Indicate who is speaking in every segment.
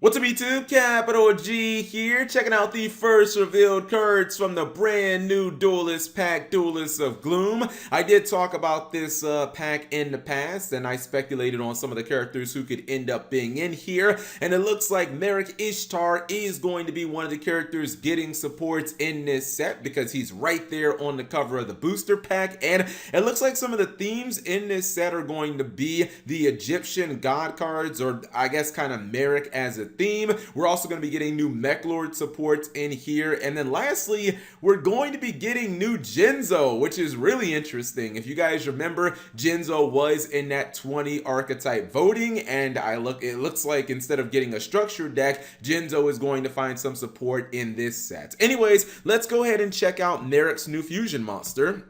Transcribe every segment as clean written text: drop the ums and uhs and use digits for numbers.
Speaker 1: What's up YouTube, Capital G here, checking out the first revealed cards from the brand new Duelist pack, Duelists of Gloom. I did talk about this pack in the past, and I speculated on some of the characters who could end up being in here, and it looks like Merrick Ishtar is going to be one of the characters getting supports in this set because he's right there on the cover of the booster pack, and it looks like some of the themes in this set are going to be the Egyptian god cards, or I guess kind of Merrick as a theme. We're also going to be getting new Mechalord supports in here, and then lastly we're going to be getting new Jinzo, which is really interesting. If you guys remember, Jinzo was in that 20 archetype voting, and it looks like instead of getting a structured deck, Jinzo is going to find some support in this set. Anyways, let's go ahead and check out Merrick's new fusion monster.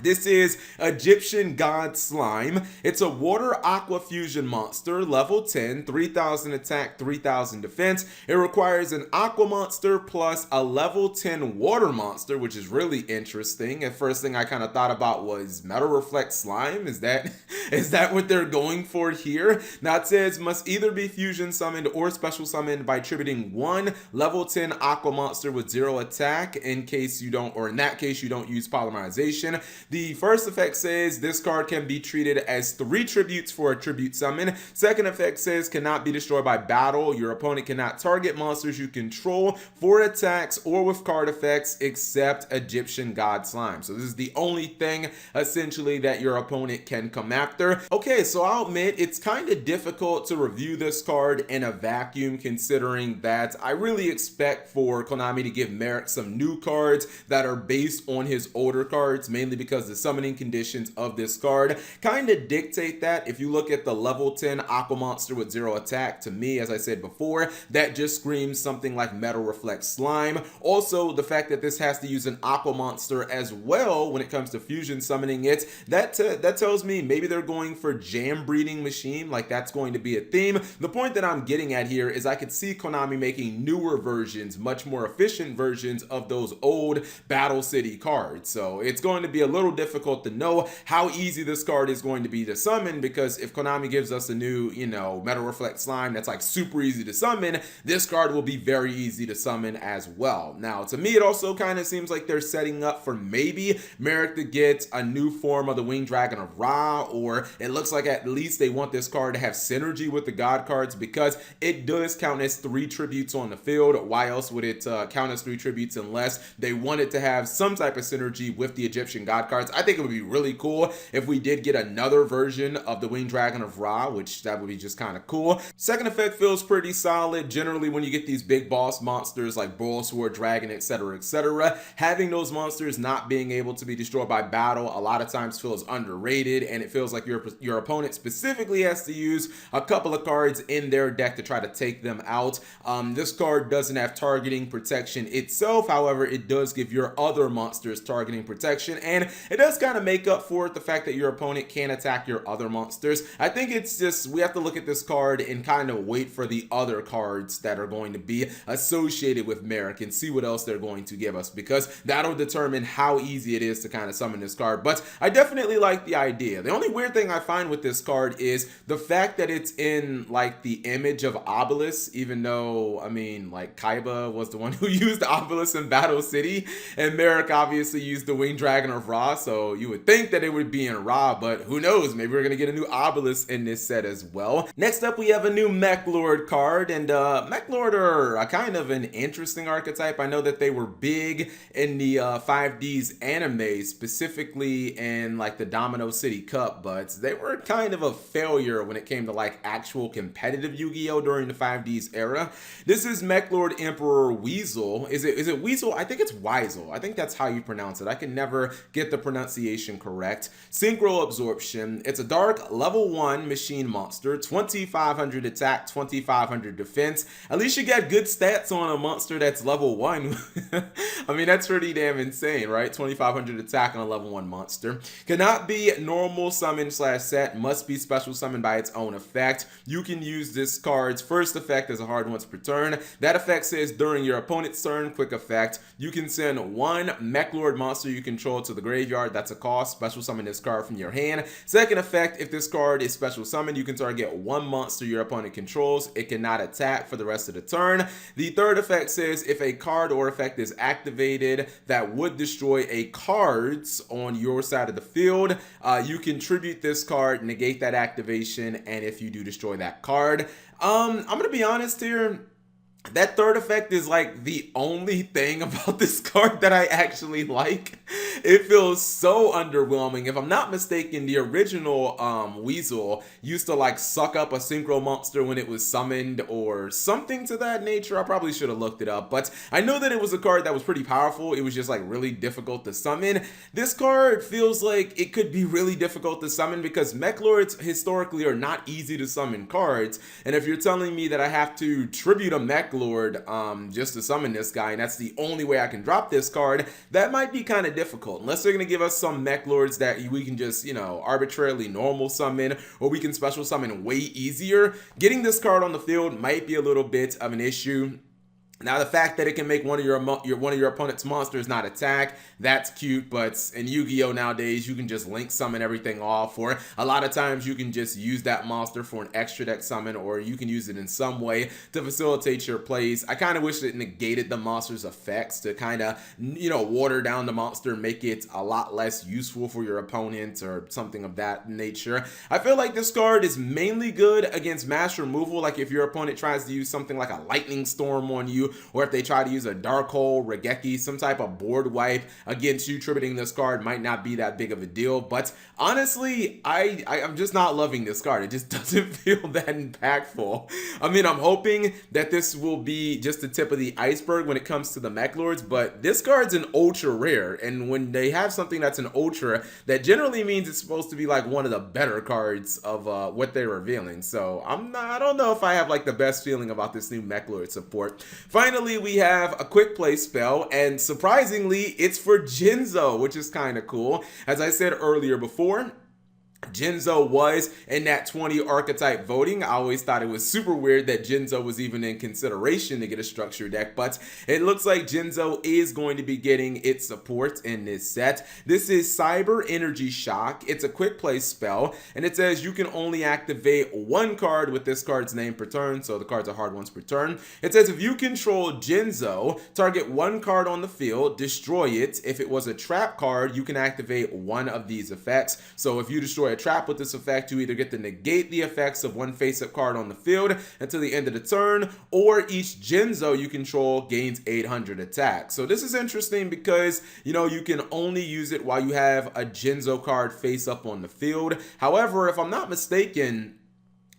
Speaker 1: This is Egyptian God Slime. It's a water aqua fusion monster, level 10, 3000 attack, 3000 defense. It requires an aqua monster plus a level 10 water monster, which is really interesting. The first thing I kind of thought about was Metal Reflect Slime. Is that what they're going for here? Now it says must either be fusion summoned or special summoned by attributing one level 10 aqua monster with 0 attack in case you don't, or in that case you don't use polymerization. The first effect says this card can be treated as 3 tributes for a tribute summon. Second effect says cannot be destroyed by battle. Your opponent cannot target monsters you control for attacks or with card effects except Egyptian God Slime. So this is the only thing essentially that your opponent can come after. Okay, so I'll admit it's kind of difficult to review this card in a vacuum, considering that I really expect for Konami to give Merrick some new cards that are based on his older cards, mainly because the summoning conditions of this card kind of dictate that. If you look at the level 10 aqua monster with 0 attack, to me, as I said before, that just screams something like Metal Reflect Slime. Also, the fact that this has to use an aqua monster as well when it comes to fusion summoning it, that tells me maybe they're going for Jam Breeding Machine, like that's going to be a theme. The point that I'm getting at here is I could see Konami making newer versions, much more efficient versions of those old Battle City cards. So it's going to be a little difficult to know how easy this card is going to be to summon, because if Konami gives us a new, Metal Reflect Slime that's like super easy to summon, this card will be very easy to summon as well. Now, to me, it also kind of seems like they're setting up for maybe Merrick to get a new form of the Winged Dragon of Ra, or it looks like at least they want this card to have synergy with the God cards, because it does count as 3 tributes on the field. Why else would it count as 3 tributes unless they wanted to have some type of synergy with the Egyptian God cards? I think it would be really cool if we did get another version of the Winged Dragon of Ra, which that would be just kind of cool. Second effect feels pretty solid. Generally, when you get these big boss monsters like Bull, Sword, Dragon, etc., having those monsters not being able to be destroyed by battle a lot of times feels underrated, and it feels like your opponent specifically has to use a couple of cards in their deck to try to take them out. This card doesn't have targeting protection itself, however, it does give your other monsters targeting protection, and it does kind of make up for it, the fact that your opponent can attack your other monsters. I think it's just, we have to look at this card and kind of wait for the other cards that are going to be associated with Merrick and see what else they're going to give us, because that'll determine how easy it is to kind of summon this card. But I definitely like the idea. The only weird thing I find with this card is the fact that it's in like the image of Obelisk, even though, I mean, like Kaiba was the one who used Obelisk in Battle City, and Merrick obviously used the Winged Dragon of Ra, so you would think that it would be in Ra, but who knows, maybe we're gonna get a new Obelisk in this set as well. Next up, we have a new Mechalord card, and Mechalord are a kind of an interesting archetype. I know that they were big in the 5D's anime, specifically in like the Domino City Cup, but they were kind of a failure when it came to like actual competitive Yu-Gi-Oh during the 5D's era. This is Mechalord Emperor Weasel. Is it Weasel? I think it's Weasel. I think that's how you pronounce it. I can never get the pronunciation correct. Synchro Absorption. It's a dark level 1 machine monster, 2500 attack, 2500 defense. At least you got good stats on a monster that's level 1. I mean, that's pretty damn insane, right? 2500 attack on a level 1 monster. Cannot be normal summon / set, must be special summoned by its own effect. You can use this card's first effect as a hard once per turn. That effect says during your opponent's turn, quick effect, you can send one Mechalord monster you control to the graveyard graveyard, that's a cost. Special summon this card from your hand. Second effect, if this card is special summoned, you can target one monster your opponent controls. It cannot attack for the rest of the turn. The third effect says if a card or effect is activated that would destroy a cards on your side of the field, you can tribute this card, negate that activation, and if you do destroy that card. I'm gonna be honest here. That third effect is like the only thing about this card that I actually like. It feels so underwhelming. If I'm not mistaken, the original Weasel used to like suck up a synchro monster when it was summoned or something to that nature. I probably should have looked it up, but I know that it was a card that was pretty powerful. It was just like really difficult to summon. This card feels like it could be really difficult to summon because Mechalords historically are not easy to summon cards. And if you're telling me that I have to tribute a Mechalord just to summon this guy, and that's the only way I can drop this card, that might be kind of difficult. Unless they're going to give us some Mechalords that we can just, you know, arbitrarily normal summon, or we can special summon way easier. Getting this card on the field might be a little bit of an issue. Now, the fact that it can make one of your opponent's monsters not attack, that's cute, but in Yu-Gi-Oh! Nowadays, you can just link summon everything off, or a lot of times you can just use that monster for an extra deck summon, or you can use it in some way to facilitate your plays. I kind of wish it negated the monster's effects to kind of, you know, water down the monster, make it a lot less useful for your opponent or something of that nature. I feel like this card is mainly good against mass removal, like if your opponent tries to use something like a lightning storm on you, or if they try to use a Dark Hole, Regeki, some type of board wipe against you, tributing this card might not be that big of a deal. But honestly, I'm just not loving this card. It just doesn't feel that impactful. I mean, I'm hoping that this will be just the tip of the iceberg when it comes to the Mechalords, but this card's an ultra rare, and when they have something that's an ultra, that generally means it's supposed to be like one of the better cards of what they're revealing. So I don't know if I have like the best feeling about this new Mechalord support. Finally, we have a quick play spell, and surprisingly, it's for Jinzo, which is kind of cool. As I said earlier before, Jinzo was in that 20 archetype voting. I always thought it was super weird that Jinzo was even in consideration to get a structure deck, but it looks like Jinzo is going to be getting its support in this set. This is Cyber Energy Shock. It's a quick play spell, and it says you can only activate one card with this card's name per turn, so the cards are hard once per turn. It says if you control Jinzo, target one card on the field, destroy it. If it was a trap card, you can activate one of these effects. So if you destroy a trap with this effect, you either get to negate the effects of one face-up card on the field until the end of the turn, or each Jinzo you control gains 800 attack. So this is interesting because, you know, you can only use it while you have a Jinzo card face-up on the field. However, if I'm not mistaken,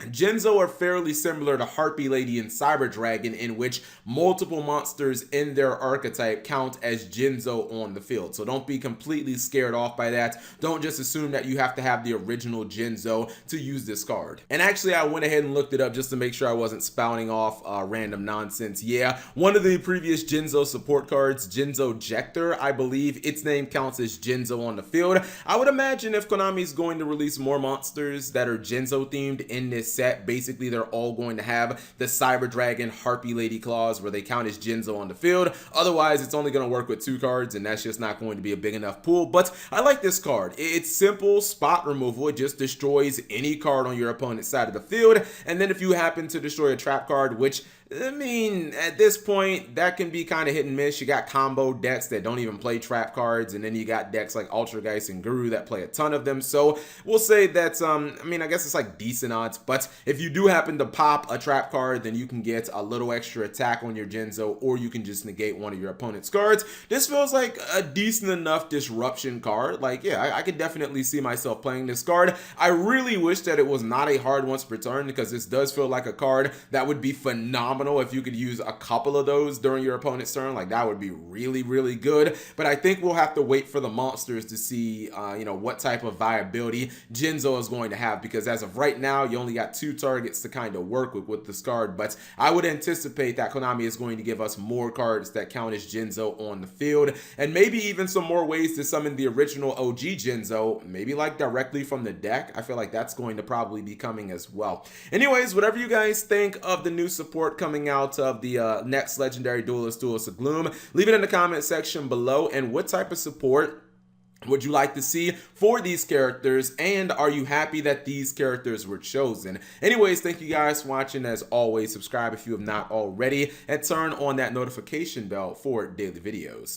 Speaker 1: Jinzo are fairly similar to Harpy Lady and Cyber Dragon, in which multiple monsters in their archetype count as Jinzo on the field. So don't be completely scared off by that. Don't just assume that you have to have the original Jinzo to use this card. And actually, I went ahead and looked it up just to make sure I wasn't spouting off random nonsense. Yeah, one of the previous Jinzo support cards, Jinzo Jector, I believe its name counts as Jinzo on the field. I would imagine if Konami is going to release more monsters that are Jinzo themed in this set, basically they're all going to have the Cyber Dragon Harpy Lady clause where they count as Jinzo on the field. Otherwise, it's only going to work with 2 cards, and that's just not going to be a big enough pool. But I like this card. It's simple spot removal. It just destroys any card on your opponent's side of the field. And then if you happen to destroy a trap card, which, I mean, at this point, that can be kind of hit and miss. You got combo decks that don't even play trap cards, and then you got decks like Ultrageist and Guru that play a ton of them. So we'll say that, I mean, I guess it's like decent odds, but if you do happen to pop a trap card, then you can get a little extra attack on your Jinzo, or you can just negate one of your opponent's cards. This feels like a decent enough disruption card. Like, yeah, I could definitely see myself playing this card. I really wish that it was not a hard once per turn, because this does feel like a card that would be phenomenal if you could use a couple of those during your opponent's turn. Like, that would be really, really good. But I think we'll have to wait for the monsters to see, you know, what type of viability Jinzo is going to have, because as of right now, you only got 2 targets to kind of work with this card. But I would anticipate that Konami is going to give us more cards that count as Jinzo on the field, and maybe even some more ways to summon the original OG Jinzo, maybe like directly from the deck. I feel like that's going to probably be coming as well. Anyways, whatever you guys think of the new support coming out of the next Legendary Duelist, Duelist of Gloom, leave it in the comment section below, and what type of support would you like to see for these characters, and are you happy that these characters were chosen? Anyways, thank you guys for watching. As always, subscribe if you have not already, and turn on that notification bell for daily videos.